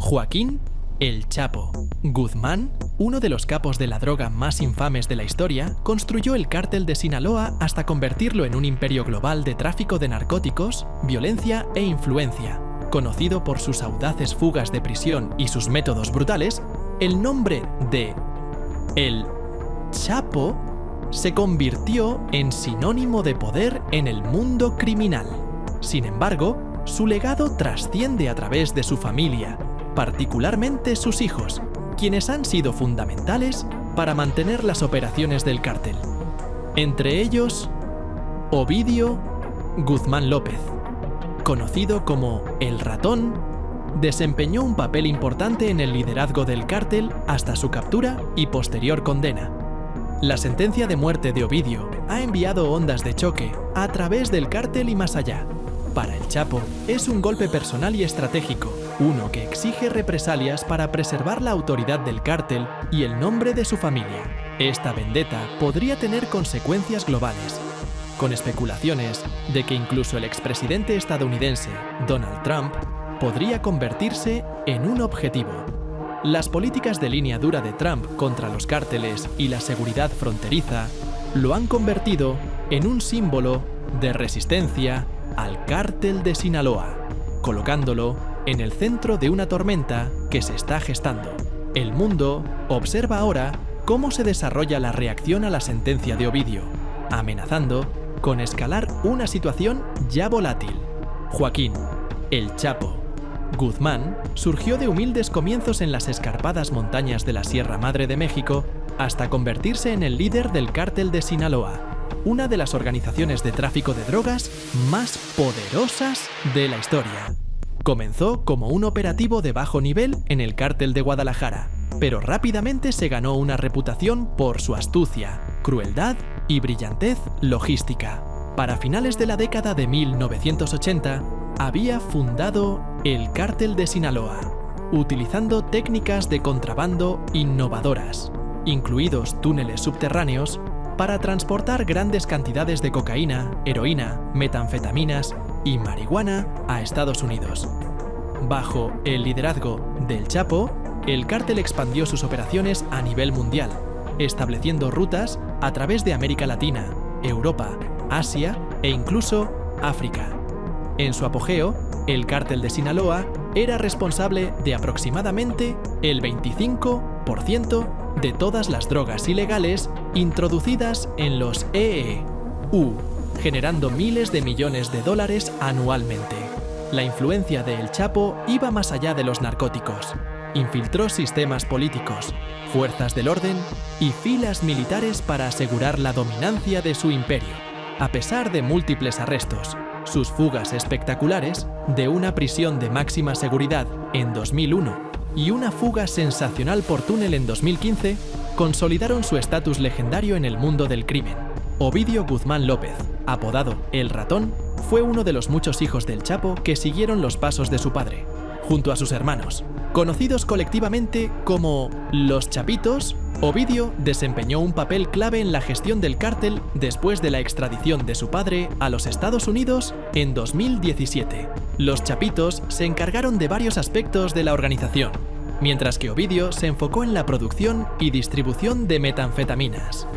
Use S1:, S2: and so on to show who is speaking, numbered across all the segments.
S1: Joaquín El Chapo Guzmán, uno de los capos de la droga más infames de la historia, construyó el cártel de Sinaloa hasta convertirlo en un imperio global de tráfico de narcóticos, violencia e influencia. Conocido por sus audaces fugas de prisión y sus métodos brutales, el nombre de El Chapo se convirtió en sinónimo de poder en el mundo criminal. Sin embargo, su legado trasciende a través de su familia, particularmente sus hijos, quienes han sido fundamentales para mantener las operaciones del cártel. Entre ellos, Ovidio Guzmán López, conocido como El Ratón, desempeñó un papel importante en el liderazgo del cártel hasta su captura y posterior condena. La sentencia de muerte de Ovidio ha enviado ondas de choque a través del cártel y más allá. Para el Chapo, es un golpe personal y estratégico, uno que exige represalias para preservar la autoridad del cártel y el nombre de su familia. Esta vendetta podría tener consecuencias globales, con especulaciones de que incluso el expresidente estadounidense, Donald Trump, podría convertirse en un objetivo. Las políticas de línea dura de Trump contra los cárteles y la seguridad fronteriza lo han convertido en un símbolo de resistencia al cártel de Sinaloa, colocándolo en el centro de una tormenta que se está gestando. El mundo observa ahora cómo se desarrolla la reacción a la sentencia de Ovidio, amenazando con escalar una situación ya volátil. Joaquín El Chapo Guzmán surgió de humildes comienzos en las escarpadas montañas de la Sierra Madre de México hasta convertirse en el líder del cártel de Sinaloa, una de las organizaciones de tráfico de drogas más poderosas de la historia. Comenzó como un operativo de bajo nivel en el cártel de Guadalajara, pero rápidamente se ganó una reputación por su astucia, crueldad y brillantez logística. Para finales de la década de 1980, había fundado el Cártel de Sinaloa, utilizando técnicas de contrabando innovadoras, incluidos túneles subterráneos, para transportar grandes cantidades de cocaína, heroína, metanfetaminas y marihuana a Estados Unidos. Bajo el liderazgo del Chapo, el cártel expandió sus operaciones a nivel mundial, estableciendo rutas a través de América Latina, Europa, Asia e incluso África. En su apogeo, el cártel de Sinaloa era responsable de aproximadamente el 25% de todas las drogas ilegales introducidas en los EU, generando miles de millones de dólares anualmente. La influencia de El Chapo iba más allá de los narcóticos. Infiltró sistemas políticos, fuerzas del orden y filas militares para asegurar la dominancia de su imperio. A pesar de múltiples arrestos, sus fugas espectaculares de una prisión de máxima seguridad en 2001 y una fuga sensacional por túnel en 2015, consolidaron su estatus legendario en el mundo del crimen. Ovidio Guzmán López, apodado El Ratón, fue uno de los muchos hijos del Chapo que siguieron los pasos de su padre. Junto a sus hermanos, conocidos colectivamente como los Chapitos, Ovidio desempeñó un papel clave en la gestión del cártel después de la extradición de su padre a los Estados Unidos en 2017. Los Chapitos se encargaron de varios aspectos de la organización, mientras que Ovidio se enfocó en la producción y distribución de metanfetaminas.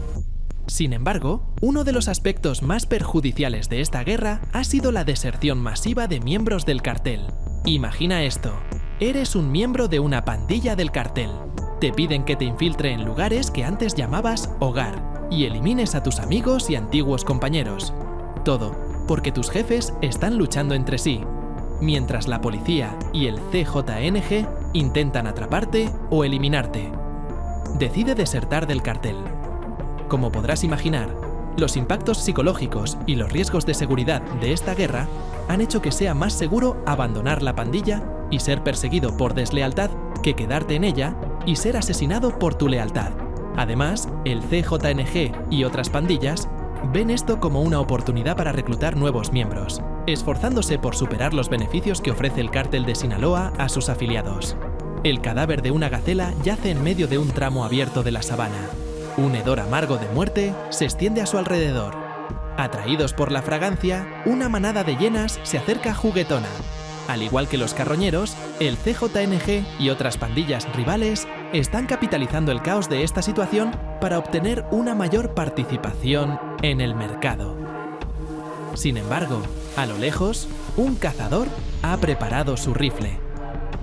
S1: Sin embargo, uno de los aspectos más perjudiciales de esta guerra ha sido la deserción masiva de miembros del cartel. Imagina esto: eres un miembro de una pandilla del cartel. Te piden que te infiltre en lugares que antes llamabas hogar y elimines a tus amigos y antiguos compañeros. Todo porque tus jefes están luchando entre sí, mientras la policía y el CJNG intentan atraparte o eliminarte. Decide desertar del cartel. Como podrás imaginar, los impactos psicológicos y los riesgos de seguridad de esta guerra han hecho que sea más seguro abandonar la pandilla y ser perseguido por deslealtad que quedarte en ella y ser asesinado por tu lealtad. Además, el CJNG y otras pandillas ven esto como una oportunidad para reclutar nuevos miembros, esforzándose por superar los beneficios que ofrece el cártel de Sinaloa a sus afiliados. El cadáver de una gacela yace en medio de un tramo abierto de la sabana. Un hedor amargo de muerte se extiende a su alrededor. Atraídos por la fragancia, una manada de hienas se acerca juguetona. Al igual que los carroñeros, el CJNG y otras pandillas rivales están capitalizando el caos de esta situación para obtener una mayor participación en el mercado. Sin embargo, a lo lejos, un cazador ha preparado su rifle.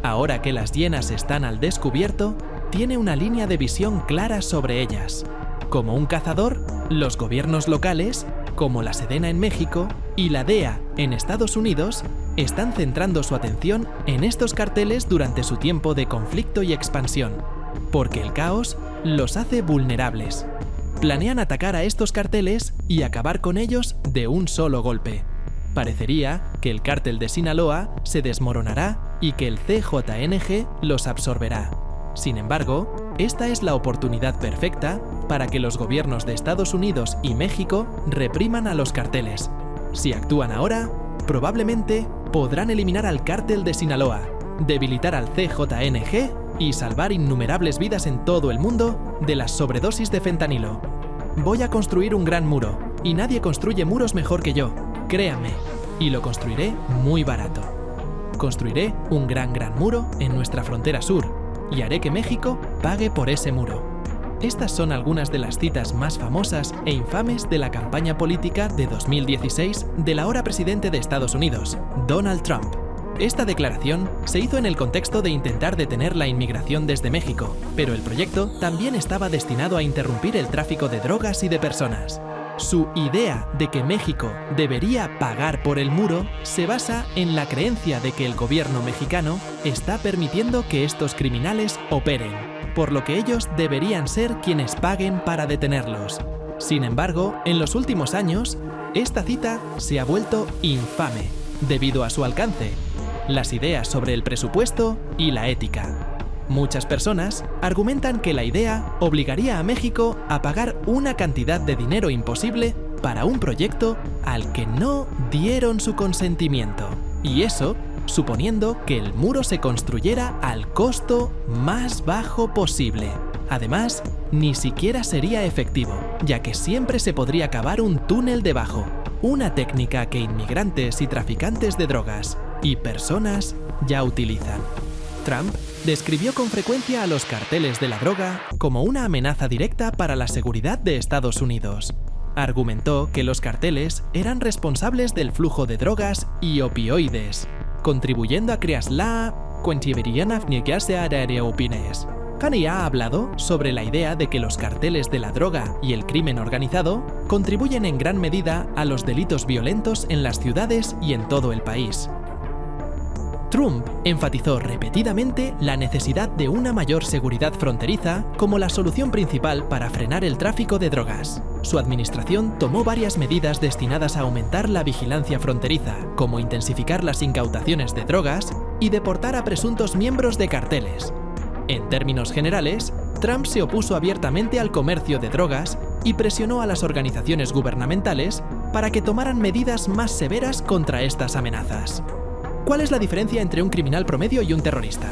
S1: Ahora que las hienas están al descubierto, tiene una línea de visión clara sobre ellas. Como un cazador, los gobiernos locales, como la Sedena en México y la DEA en Estados Unidos, están centrando su atención en estos carteles durante su tiempo de conflicto y expansión, porque el caos los hace vulnerables. Planean atacar a estos carteles y acabar con ellos de un solo golpe. Parecería que el cártel de Sinaloa se desmoronará y que el CJNG los absorberá. Sin embargo, esta es la oportunidad perfecta para que los gobiernos de Estados Unidos y México repriman a los carteles. Si actúan ahora, probablemente podrán eliminar al cártel de Sinaloa, debilitar al CJNG y salvar innumerables vidas en todo el mundo de las sobredosis de fentanilo. Voy a construir un gran muro, y nadie construye muros mejor que yo, créanme, y lo construiré muy barato. Construiré un gran muro en nuestra frontera sur, y haré que México pague por ese muro. Estas son algunas de las citas más famosas e infames de la campaña política de 2016 del ahora presidente de Estados Unidos, Donald Trump. Esta declaración se hizo en el contexto de intentar detener la inmigración desde México, pero el proyecto también estaba destinado a interrumpir el tráfico de drogas y de personas. Su idea de que México debería pagar por el muro se basa en la creencia de que el gobierno mexicano está permitiendo que estos criminales operen, por lo que ellos deberían ser quienes paguen para detenerlos. Sin embargo, en los últimos años, esta cita se ha vuelto infame debido a su alcance, las ideas sobre el presupuesto y la ética. Muchas personas argumentan que la idea obligaría a México a pagar una cantidad de dinero imposible para un proyecto al que no dieron su consentimiento. Y eso suponiendo que el muro se construyera al costo más bajo posible. Además, ni siquiera sería efectivo, ya que siempre se podría cavar un túnel debajo, una técnica que inmigrantes y traficantes de drogas y personas ya utilizan. Trump describió con frecuencia a los carteles de la droga como una amenaza directa para la seguridad de Estados Unidos. Argumentó que los carteles eran responsables del flujo de drogas y opioides, contribuyendo a crear la opines. Kanye ha hablado sobre la idea de que los carteles de la droga y el crimen organizado contribuyen en gran medida a los delitos violentos en las ciudades y en todo el país. Trump enfatizó repetidamente la necesidad de una mayor seguridad fronteriza como la solución principal para frenar el tráfico de drogas. Su administración tomó varias medidas destinadas a aumentar la vigilancia fronteriza, como intensificar las incautaciones de drogas y deportar a presuntos miembros de carteles. En términos generales, Trump se opuso abiertamente al comercio de drogas y presionó a las organizaciones gubernamentales para que tomaran medidas más severas contra estas amenazas. ¿Cuál es la diferencia entre un criminal promedio y un terrorista?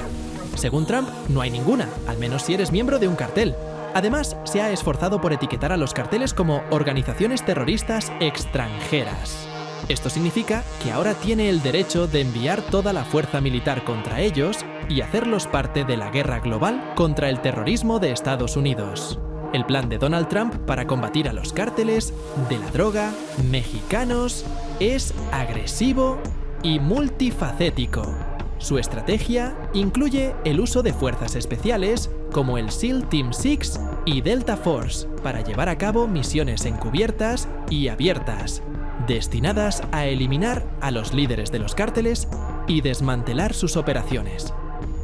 S1: Según Trump, no hay ninguna, al menos si eres miembro de un cartel. Además, se ha esforzado por etiquetar a los carteles como organizaciones terroristas extranjeras. Esto significa que ahora tiene el derecho de enviar toda la fuerza militar contra ellos y hacerlos parte de la guerra global contra el terrorismo de Estados Unidos. El plan de Donald Trump para combatir a los cárteles de la droga mexicanos es agresivo y multifacético. Su estrategia incluye el uso de fuerzas especiales como el SEAL Team 6 y Delta Force para llevar a cabo misiones encubiertas y abiertas, destinadas a eliminar a los líderes de los cárteles y desmantelar sus operaciones.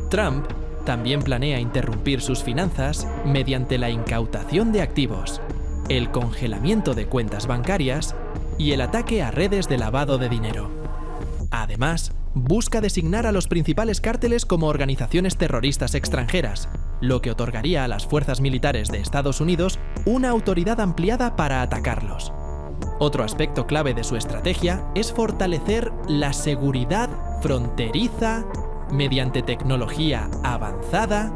S1: Trump también planea interrumpir sus finanzas mediante la incautación de activos, el congelamiento de cuentas bancarias y el ataque a redes de lavado de dinero. Además, busca designar a los principales cárteles como organizaciones terroristas extranjeras, lo que otorgaría a las fuerzas militares de Estados Unidos una autoridad ampliada para atacarlos. Otro aspecto clave de su estrategia es fortalecer la seguridad fronteriza mediante tecnología avanzada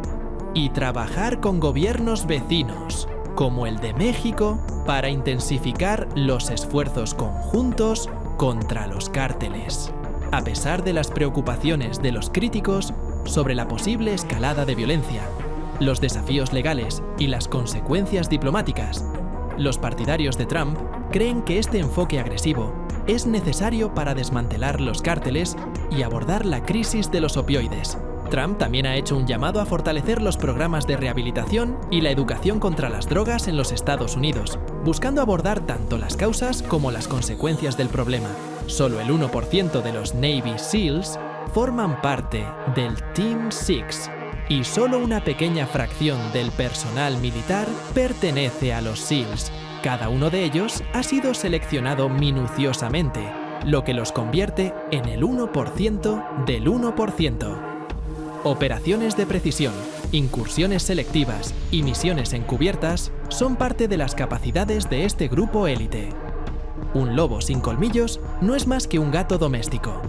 S1: y trabajar con gobiernos vecinos, como el de México, para intensificar los esfuerzos conjuntos contra los cárteles. a pesar de las preocupaciones de los críticos sobre la posible escalada de violencia, los desafíos legales y las consecuencias diplomáticas. Los partidarios de Trump creen que este enfoque agresivo es necesario para desmantelar los cárteles y abordar la crisis de los opioides. Trump también ha hecho un llamado a fortalecer los programas de rehabilitación y la educación contra las drogas en los Estados Unidos, buscando abordar tanto las causas como las consecuencias del problema. Solo el 1% de los Navy SEALs forman parte del Team Six y solo una pequeña fracción del personal militar pertenece a los SEALs. Cada uno de ellos ha sido seleccionado minuciosamente, lo que los convierte en el 1% del 1%. Operaciones de precisión, incursiones selectivas y misiones encubiertas son parte de las capacidades de este grupo élite. Un lobo sin colmillos no es más que un gato doméstico.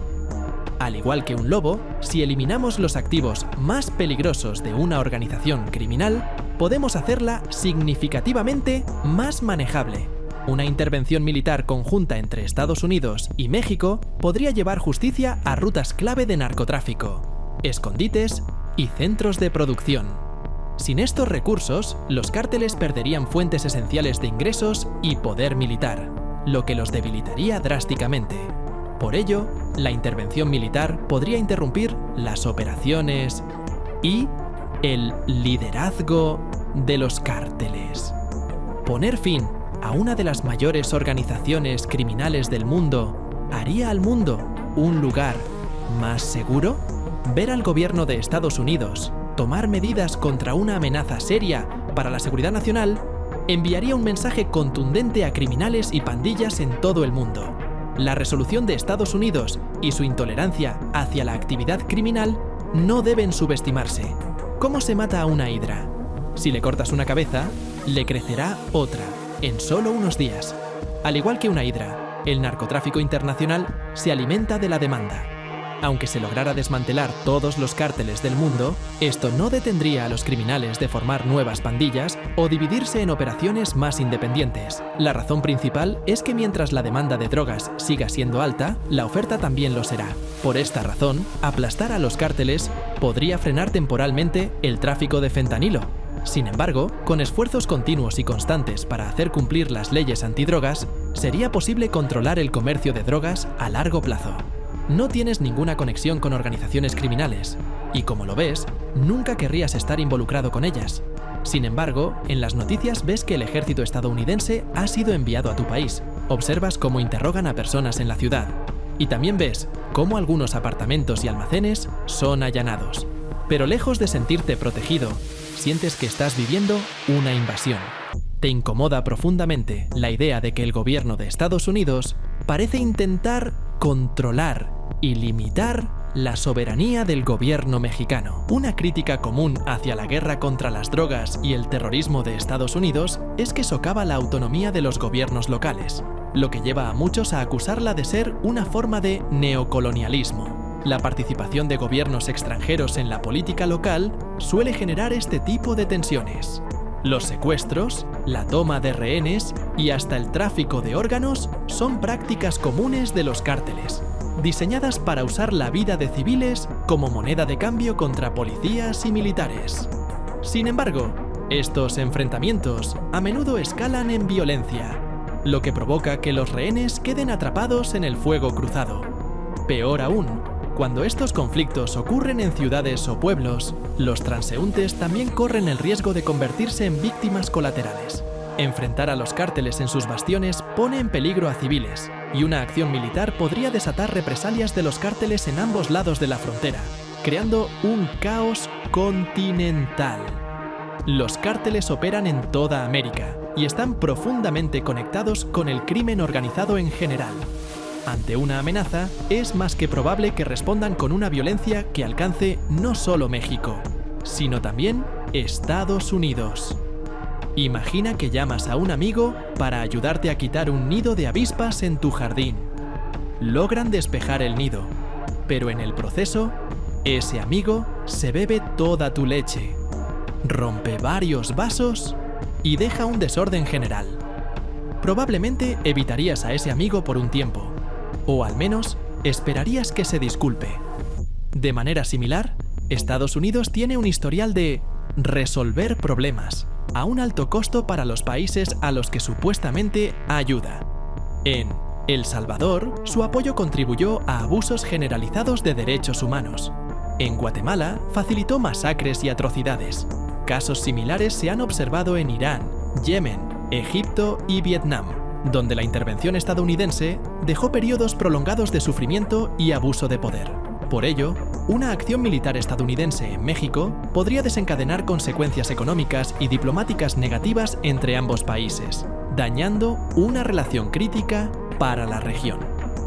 S1: Al igual que un lobo, si eliminamos los activos más peligrosos de una organización criminal, podemos hacerla significativamente más manejable. Una intervención militar conjunta entre Estados Unidos y México podría llevar justicia a rutas clave de narcotráfico, escondites y centros de producción. Sin estos recursos, los cárteles perderían fuentes esenciales de ingresos y poder militar, lo que los debilitaría drásticamente. Por ello, la intervención militar podría interrumpir las operaciones y el liderazgo de los cárteles. Poner fin a una de las mayores organizaciones criminales del mundo haría al mundo un lugar más seguro. Ver al gobierno de Estados Unidos tomar medidas contra una amenaza seria para la seguridad nacional enviaría un mensaje contundente a criminales y pandillas en todo el mundo. La resolución de Estados Unidos y su intolerancia hacia la actividad criminal no deben subestimarse. ¿Cómo se mata a una hidra? Si le cortas una cabeza, le crecerá otra en solo unos días. Al igual que una hidra, el narcotráfico internacional se alimenta de la demanda. Aunque se lograra desmantelar todos los cárteles del mundo, esto no detendría a los criminales de formar nuevas pandillas o dividirse en operaciones más independientes. La razón principal es que mientras la demanda de drogas siga siendo alta, la oferta también lo será. Por esta razón, aplastar a los cárteles podría frenar temporalmente el tráfico de fentanilo. Sin embargo, con esfuerzos continuos y constantes para hacer cumplir las leyes antidrogas, sería posible controlar el comercio de drogas a largo plazo. No tienes ninguna conexión con organizaciones criminales, y como lo ves, nunca querrías estar involucrado con ellas. Sin embargo, en las noticias ves que el ejército estadounidense ha sido enviado a tu país. Observas cómo interrogan a personas en la ciudad. Y también ves cómo algunos apartamentos y almacenes son allanados. Pero lejos de sentirte protegido, sientes que estás viviendo una invasión. Te incomoda profundamente la idea de que el gobierno de Estados Unidos parece intentar controlar y limitar la soberanía del gobierno mexicano. Una crítica común hacia la guerra contra las drogas y el terrorismo de Estados Unidos es que socava la autonomía de los gobiernos locales, lo que lleva a muchos a acusarla de ser una forma de neocolonialismo. La participación de gobiernos extranjeros en la política local suele generar este tipo de tensiones. Los secuestros, la toma de rehenes y hasta el tráfico de órganos son prácticas comunes de los cárteles, diseñadas para usar la vida de civiles como moneda de cambio contra policías y militares. Sin embargo, estos enfrentamientos a menudo escalan en violencia, lo que provoca que los rehenes queden atrapados en el fuego cruzado. Peor aún, cuando estos conflictos ocurren en ciudades o pueblos, los transeúntes también corren el riesgo de convertirse en víctimas colaterales. Enfrentar a los cárteles en sus bastiones pone en peligro a civiles, y una acción militar podría desatar represalias de los cárteles en ambos lados de la frontera, creando un caos continental. Los cárteles operan en toda América y están profundamente conectados con el crimen organizado en general. Ante una amenaza, es más que probable que respondan con una violencia que alcance no solo México, sino también Estados Unidos. Imagina que llamas a un amigo para ayudarte a quitar un nido de avispas en tu jardín. Logran despejar el nido, pero en el proceso, ese amigo se bebe toda tu leche, rompe varios vasos y deja un desorden general. Probablemente evitarías a ese amigo por un tiempo, o al menos esperarías que se disculpe. De manera similar, Estados Unidos tiene un historial de resolver problemas a un alto costo para los países a los que supuestamente ayuda. En El Salvador, su apoyo contribuyó a abusos generalizados de derechos humanos. En Guatemala, facilitó masacres y atrocidades. Casos similares se han observado en Irán, Yemen, Egipto y Vietnam, donde la intervención estadounidense dejó periodos prolongados de sufrimiento y abuso de poder. Por ello, una acción militar estadounidense en México podría desencadenar consecuencias económicas y diplomáticas negativas entre ambos países, dañando una relación crítica para la región.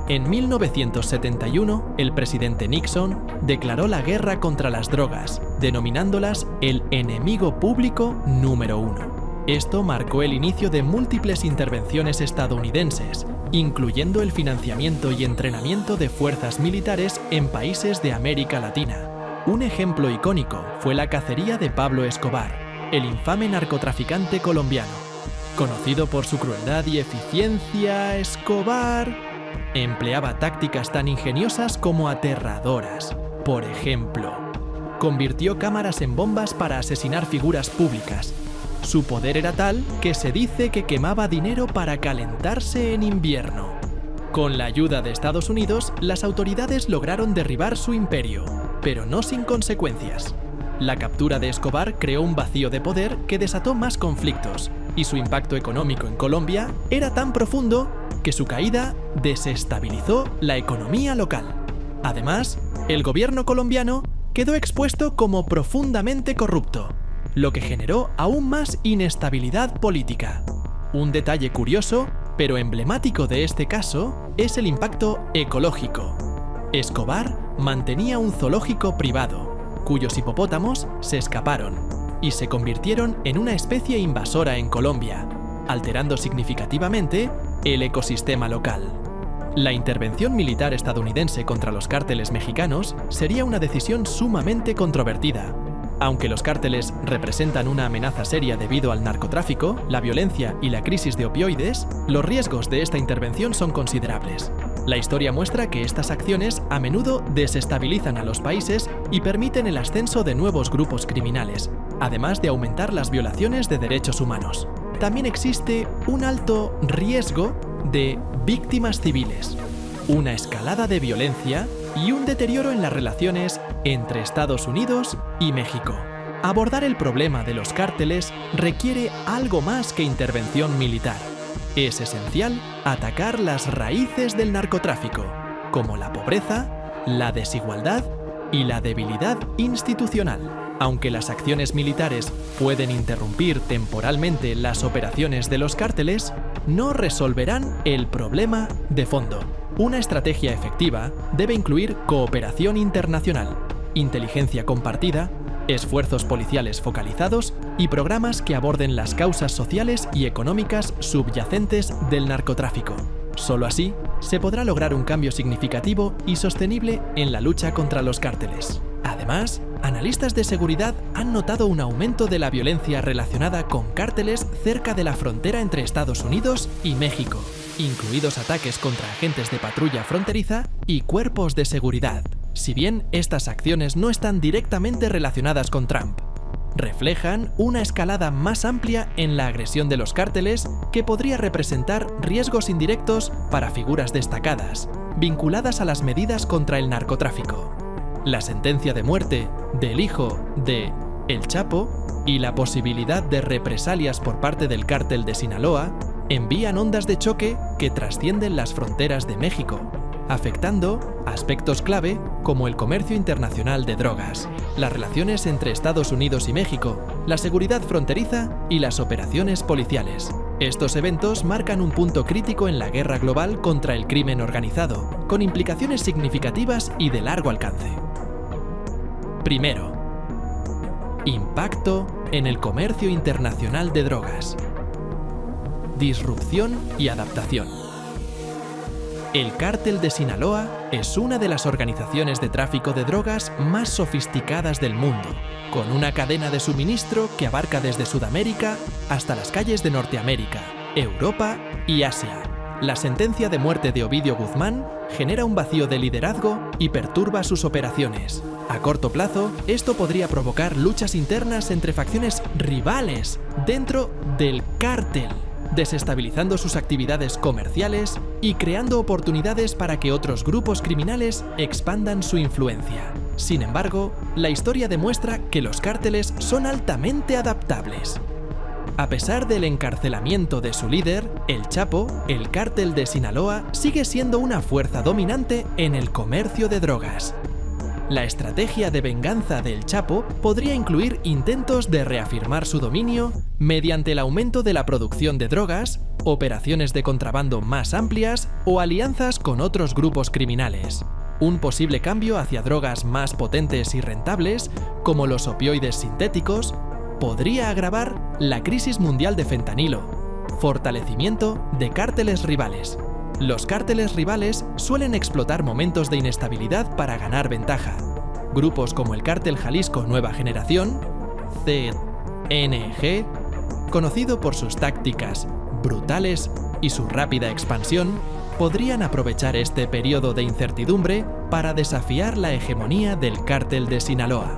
S1: En 1971, el presidente Nixon declaró la guerra contra las drogas, denominándolas el enemigo público número 1. Esto marcó el inicio de múltiples intervenciones estadounidenses, incluyendo el financiamiento y entrenamiento de fuerzas militares en países de América Latina. Un ejemplo icónico fue la cacería de Pablo Escobar, el infame narcotraficante colombiano. Conocido por su crueldad y eficiencia, Escobar empleaba tácticas tan ingeniosas como aterradoras. Por ejemplo, convirtió cámaras en bombas para asesinar figuras públicas. Su poder era tal que se dice que quemaba dinero para calentarse en invierno. Con la ayuda de Estados Unidos, las autoridades lograron derribar su imperio, pero no sin consecuencias. La captura de Escobar creó un vacío de poder que desató más conflictos, y su impacto económico en Colombia era tan profundo que su caída desestabilizó la economía local. Además, el gobierno colombiano quedó expuesto como profundamente corrupto, lo que generó aún más inestabilidad política. Un detalle curioso, pero emblemático de este caso, es el impacto ecológico. Escobar mantenía un zoológico privado, cuyos hipopótamos se escaparon y se convirtieron en una especie invasora en Colombia, alterando significativamente el ecosistema local. La intervención militar estadounidense contra los cárteles mexicanos sería una decisión sumamente controvertida. Aunque los cárteles representan una amenaza seria debido al narcotráfico, la violencia y la crisis de opioides, los riesgos de esta intervención son considerables. La historia muestra que estas acciones a menudo desestabilizan a los países y permiten el ascenso de nuevos grupos criminales, además de aumentar las violaciones de derechos humanos. También existe un alto riesgo de víctimas civiles, una escalada de violencia y un deterioro en las relaciones entre Estados Unidos y México. Abordar el problema de los cárteles requiere algo más que intervención militar. Es esencial atacar las raíces del narcotráfico, como la pobreza, la desigualdad y la debilidad institucional. Aunque las acciones militares pueden interrumpir temporalmente las operaciones de los cárteles, no resolverán el problema de fondo. Una estrategia efectiva debe incluir cooperación internacional, inteligencia compartida, esfuerzos policiales focalizados y programas que aborden las causas sociales y económicas subyacentes del narcotráfico. Solo así se podrá lograr un cambio significativo y sostenible en la lucha contra los cárteles. Además, analistas de seguridad han notado un aumento de la violencia relacionada con cárteles cerca de la frontera entre Estados Unidos y México, incluidos ataques contra agentes de patrulla fronteriza y cuerpos de seguridad. Si bien estas acciones no están directamente relacionadas con Trump, reflejan una escalada más amplia en la agresión de los cárteles que podría representar riesgos indirectos para figuras destacadas, vinculadas a las medidas contra el narcotráfico. La sentencia de muerte del hijo de El Chapo y la posibilidad de represalias por parte del cártel de Sinaloa envían ondas de choque que trascienden las fronteras de México, afectando aspectos clave como el comercio internacional de drogas, las relaciones entre Estados Unidos y México, la seguridad fronteriza y las operaciones policiales. Estos eventos marcan un punto crítico en la guerra global contra el crimen organizado, con implicaciones significativas y de largo alcance. Primero, impacto en el comercio internacional de drogas. Disrupción y adaptación. El Cártel de Sinaloa es una de las organizaciones de tráfico de drogas más sofisticadas del mundo, con una cadena de suministro que abarca desde Sudamérica hasta las calles de Norteamérica, Europa y Asia. La sentencia de muerte de Ovidio Guzmán genera un vacío de liderazgo y perturba sus operaciones. A corto plazo, esto podría provocar luchas internas entre facciones rivales dentro del cártel, desestabilizando sus actividades comerciales y creando oportunidades para que otros grupos criminales expandan su influencia. Sin embargo, la historia demuestra que los cárteles son altamente adaptables. A pesar del encarcelamiento de su líder, el Chapo, el cártel de Sinaloa sigue siendo una fuerza dominante en el comercio de drogas. La estrategia de venganza del Chapo podría incluir intentos de reafirmar su dominio mediante el aumento de la producción de drogas, operaciones de contrabando más amplias o alianzas con otros grupos criminales. Un posible cambio hacia drogas más potentes y rentables, como los opioides sintéticos, podría agravar la crisis mundial de fentanilo. Fortalecimiento de cárteles rivales. Los cárteles rivales suelen explotar momentos de inestabilidad para ganar ventaja. Grupos como el Cártel Jalisco Nueva Generación, CNG, conocido por sus tácticas brutales y su rápida expansión, podrían aprovechar este periodo de incertidumbre para desafiar la hegemonía del Cártel de Sinaloa.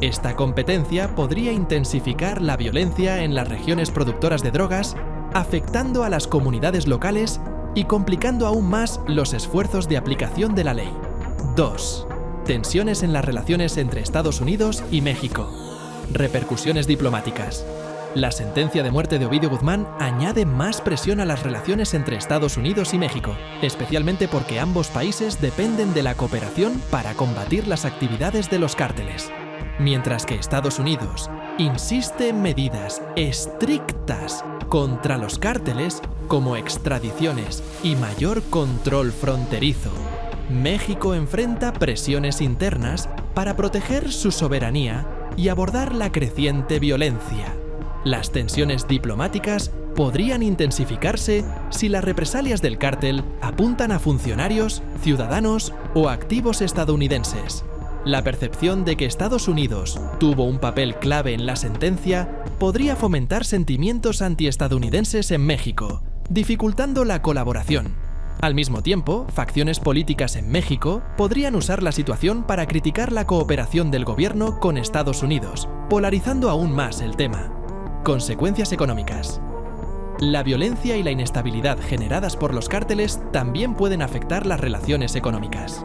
S1: Esta competencia podría intensificar la violencia en las regiones productoras de drogas, afectando a las comunidades locales y complicando aún más los esfuerzos de aplicación de la ley. 2. Tensiones en las relaciones entre Estados Unidos y México. Repercusiones diplomáticas. La sentencia de muerte de Ovidio Guzmán añade más presión a las relaciones entre Estados Unidos y México, especialmente porque ambos países dependen de la cooperación para combatir las actividades de los cárteles. Mientras que Estados Unidos insiste en medidas estrictas contra los cárteles, como extradiciones y mayor control fronterizo, México enfrenta presiones internas para proteger su soberanía y abordar la creciente violencia. Las tensiones diplomáticas podrían intensificarse si las represalias del cártel apuntan a funcionarios, ciudadanos o activos estadounidenses. La percepción de que Estados Unidos tuvo un papel clave en la sentencia podría fomentar sentimientos antiestadounidenses en México, dificultando la colaboración. Al mismo tiempo, facciones políticas en México podrían usar la situación para criticar la cooperación del gobierno con Estados Unidos, polarizando aún más el tema. Consecuencias económicas. La violencia y la inestabilidad generadas por los cárteles también pueden afectar las relaciones económicas.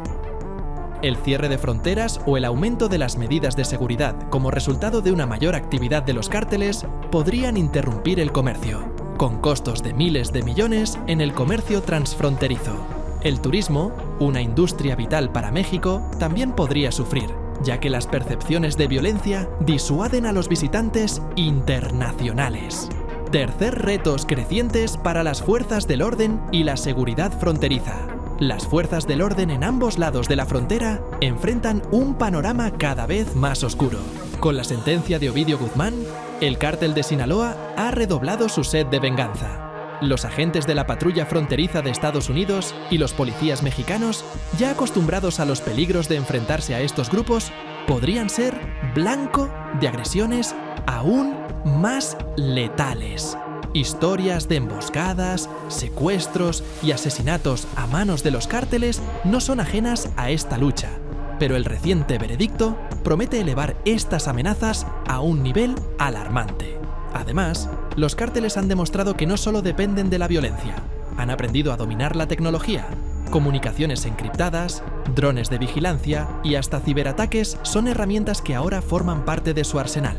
S1: El cierre de fronteras o el aumento de las medidas de seguridad como resultado de una mayor actividad de los cárteles podrían interrumpir el comercio, con costos de miles de millones en el comercio transfronterizo. El turismo, una industria vital para México, también podría sufrir, ya que las percepciones de violencia disuaden a los visitantes internacionales. Tercer, retos crecientes para las fuerzas del orden y la seguridad fronteriza. Las fuerzas del orden en ambos lados de la frontera enfrentan un panorama cada vez más oscuro. Con la sentencia de Ovidio Guzmán, el cártel de Sinaloa ha redoblado su sed de venganza. Los agentes de la patrulla fronteriza de Estados Unidos y los policías mexicanos, ya acostumbrados a los peligros de enfrentarse a estos grupos, podrían ser blanco de agresiones aún más letales. Historias de emboscadas, secuestros y asesinatos a manos de los cárteles no son ajenas a esta lucha, pero el reciente veredicto promete elevar estas amenazas a un nivel alarmante. Además, los cárteles han demostrado que no solo dependen de la violencia, han aprendido a dominar la tecnología. Comunicaciones encriptadas, drones de vigilancia y hasta ciberataques son herramientas que ahora forman parte de su arsenal.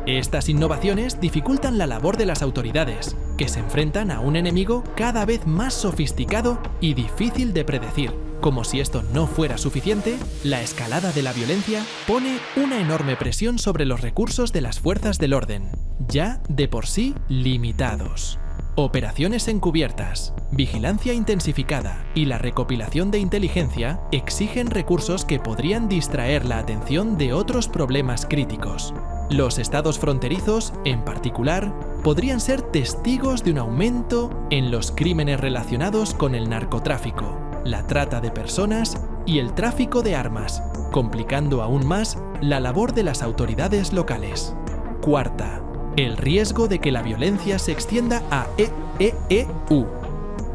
S1: Estas innovaciones dificultan la labor de las autoridades, que se enfrentan a un enemigo cada vez más sofisticado y difícil de predecir. Como si esto no fuera suficiente, la escalada de la violencia pone una enorme presión sobre los recursos de las fuerzas del orden, ya de por sí limitados. Operaciones encubiertas, vigilancia intensificada y la recopilación de inteligencia exigen recursos que podrían distraer la atención de otros problemas críticos. Los estados fronterizos, en particular, podrían ser testigos de un aumento en los crímenes relacionados con el narcotráfico, la trata de personas y el tráfico de armas, complicando aún más la labor de las autoridades locales. Cuarta, el riesgo de que la violencia se extienda a EEU.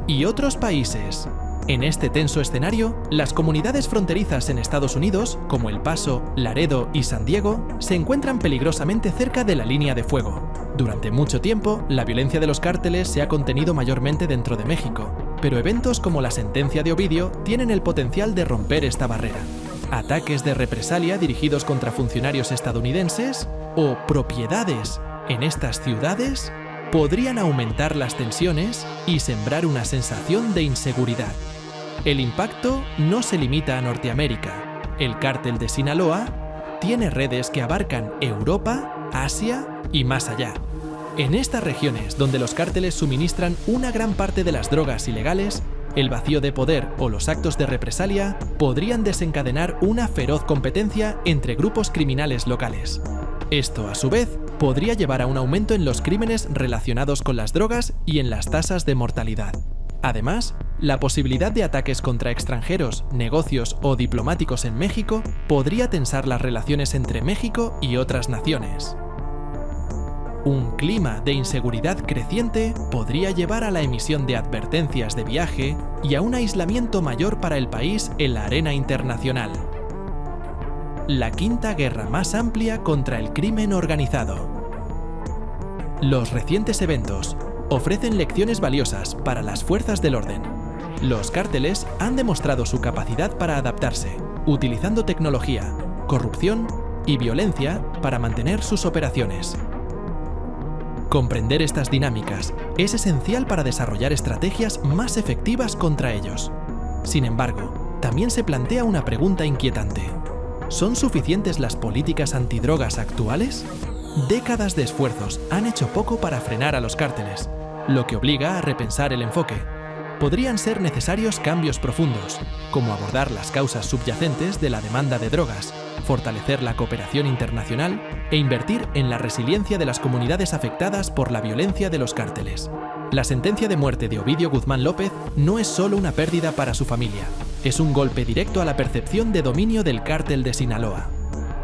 S1: y otros países. En este tenso escenario, las comunidades fronterizas en Estados Unidos, como El Paso, Laredo y San Diego, se encuentran peligrosamente cerca de la línea de fuego. Durante mucho tiempo, la violencia de los cárteles se ha contenido mayormente dentro de México, pero eventos como la sentencia de Ovidio tienen el potencial de romper esta barrera. Ataques de represalia dirigidos contra funcionarios estadounidenses o propiedades en estas ciudades podrían aumentar las tensiones y sembrar una sensación de inseguridad. El impacto no se limita a Norteamérica. El cártel de Sinaloa tiene redes que abarcan Europa, Asia y más allá. En estas regiones donde los cárteles suministran una gran parte de las drogas ilegales, el vacío de poder o los actos de represalia podrían desencadenar una feroz competencia entre grupos criminales locales. Esto, a su vez, podría llevar a un aumento en los crímenes relacionados con las drogas y en las tasas de mortalidad. Además, la posibilidad de ataques contra extranjeros, negocios o diplomáticos en México podría tensar las relaciones entre México y otras naciones. Un clima de inseguridad creciente podría llevar a la emisión de advertencias de viaje y a un aislamiento mayor para el país en la arena internacional. La quinta guerra más amplia contra el crimen organizado. Los recientes eventos ofrecen lecciones valiosas para las fuerzas del orden. Los cárteles han demostrado su capacidad para adaptarse, utilizando tecnología, corrupción y violencia para mantener sus operaciones. Comprender estas dinámicas es esencial para desarrollar estrategias más efectivas contra ellos. Sin embargo, también se plantea una pregunta inquietante. ¿Son suficientes las políticas antidrogas actuales? Décadas de esfuerzos han hecho poco para frenar a los cárteles, lo que obliga a repensar el enfoque. Podrían ser necesarios cambios profundos, como abordar las causas subyacentes de la demanda de drogas, fortalecer la cooperación internacional e invertir en la resiliencia de las comunidades afectadas por la violencia de los cárteles. La sentencia de muerte de Ovidio Guzmán López no es solo una pérdida para su familia, es un golpe directo a la percepción de dominio del cártel de Sinaloa.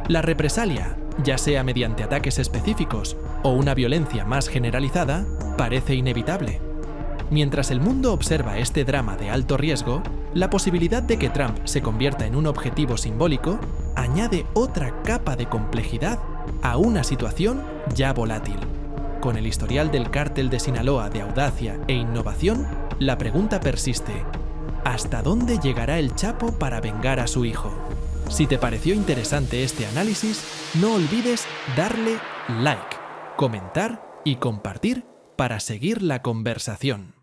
S1: La represalia, ya sea mediante ataques específicos o una violencia más generalizada, parece inevitable. Mientras el mundo observa este drama de alto riesgo, la posibilidad de que Trump se convierta en un objetivo simbólico añade otra capa de complejidad a una situación ya volátil. Con el historial del cártel de Sinaloa de audacia e innovación, la pregunta persiste: ¿hasta dónde llegará el Chapo para vengar a su hijo? Si te pareció interesante este análisis, no olvides darle like, comentar y compartir para seguir la conversación.